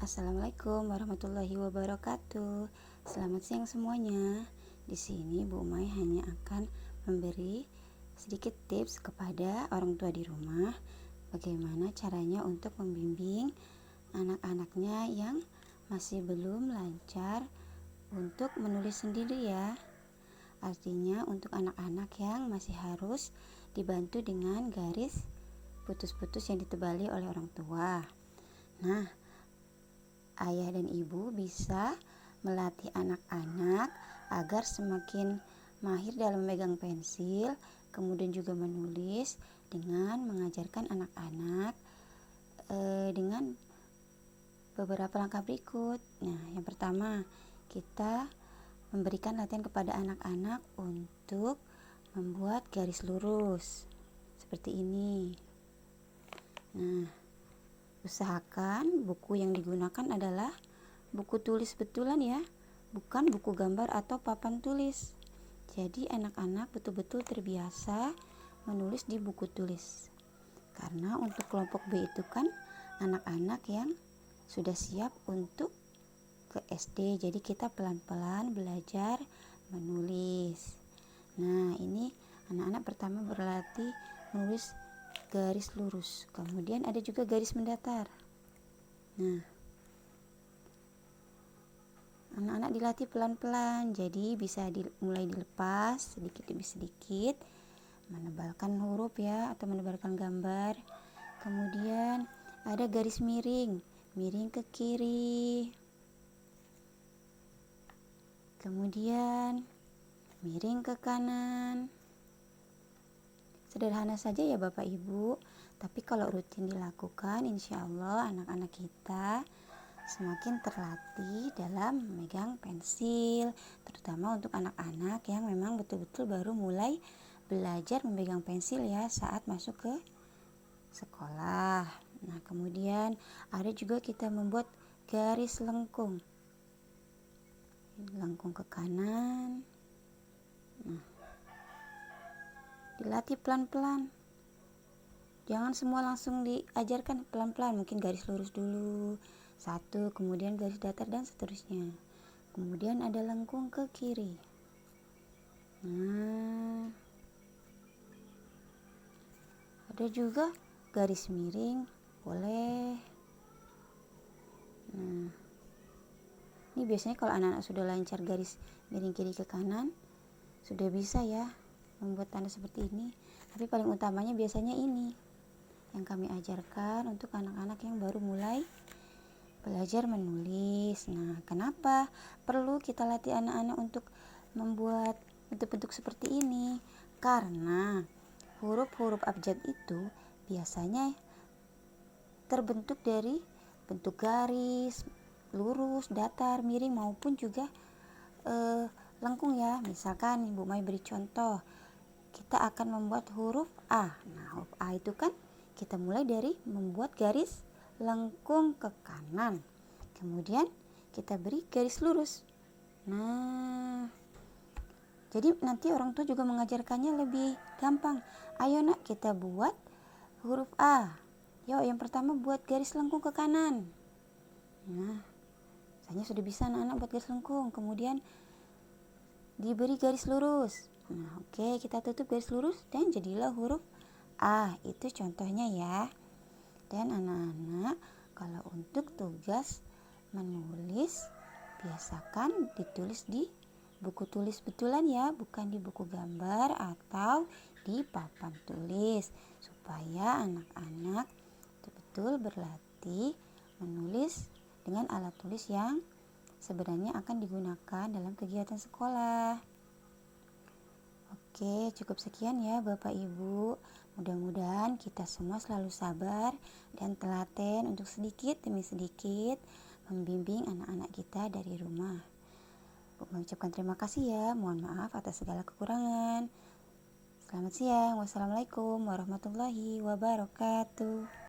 Assalamualaikum warahmatullahi wabarakatuh. Selamat siang semuanya. Di sini Bu Umay hanya akan memberi sedikit tips kepada orang tua di rumah bagaimana caranya untuk membimbing anak-anaknya yang masih belum lancar untuk menulis sendiri ya. Artinya untuk anak-anak yang masih harus dibantu dengan garis putus-putus yang ditebali oleh orang tua. Nah, ayah dan ibu bisa melatih anak-anak agar semakin mahir dalam memegang pensil, kemudian juga menulis dengan mengajarkan anak-anak dengan beberapa langkah berikut. Nah, yang pertama, kita memberikan latihan kepada anak-anak untuk membuat garis lurus seperti ini. Nah, usahakan buku yang digunakan adalah buku tulis betulan ya, bukan buku gambar atau papan tulis. Jadi anak-anak betul-betul terbiasa menulis di buku tulis. Karena untuk kelompok B itu kan anak-anak yang sudah siap untuk ke SD. Jadi kita pelan-pelan belajar menulis. Nah, ini anak-anak pertama berlatih menulis garis lurus, kemudian ada juga garis mendatar. Nah, anak-anak dilatih pelan-pelan, jadi bisa mulai dilepas sedikit demi sedikit, menebalkan huruf ya, atau menebalkan gambar. Kemudian ada garis miring, miring ke kiri, kemudian miring ke kanan. Sederhana saja ya Bapak Ibu, tapi kalau rutin dilakukan, insya Allah anak-anak kita semakin terlatih dalam memegang pensil, terutama untuk anak-anak yang memang betul-betul baru mulai belajar memegang pensil ya saat masuk ke sekolah. Nah, kemudian ada juga kita membuat garis lengkung, lengkung ke kanan. Nah, dilatih pelan-pelan, jangan semua langsung diajarkan, pelan-pelan, mungkin garis lurus dulu satu, kemudian garis datar dan seterusnya. Kemudian ada lengkung ke kiri. Nah, ada juga garis miring, boleh. Nah, ini biasanya kalau anak-anak sudah lancar garis miring kiri ke kanan, sudah bisa ya membuat tanda seperti ini. Tapi paling utamanya biasanya ini yang kami ajarkan untuk anak-anak yang baru mulai belajar menulis. Nah, kenapa perlu kita latih anak-anak untuk membuat bentuk-bentuk seperti ini? Karena huruf-huruf abjad itu biasanya terbentuk dari bentuk garis, lurus, datar, miring maupun juga lengkung ya. Misalkan Ibu Mai beri contoh, kita akan membuat huruf A. Nah, huruf A itu kan kita mulai dari membuat garis lengkung ke kanan, kemudian kita beri garis lurus. Nah, jadi nanti orang tua juga mengajarkannya lebih gampang. Ayo nak, kita buat huruf A. Yuk, yang pertama buat garis lengkung ke kanan. Nah, misalnya sudah bisa anak-anak buat garis lengkung, kemudian diberi garis lurus. Nah, oke, kita tutup garis lurus dan jadilah huruf A. Itu contohnya ya. Dan anak-anak kalau untuk tugas menulis, biasakan ditulis di buku tulis betulan ya, bukan di buku gambar atau di papan tulis, supaya anak-anak betul-betul berlatih menulis dengan alat tulis yang sebenarnya akan digunakan dalam kegiatan sekolah. Oke, cukup sekian ya Bapak Ibu. Mudah-mudahan kita semua selalu sabar dan telaten untuk sedikit demi sedikit membimbing anak-anak kita dari rumah. Mengucapkan terima kasih ya. Mohon maaf atas segala kekurangan. Selamat siang. Wassalamualaikum warahmatullahi wabarakatuh.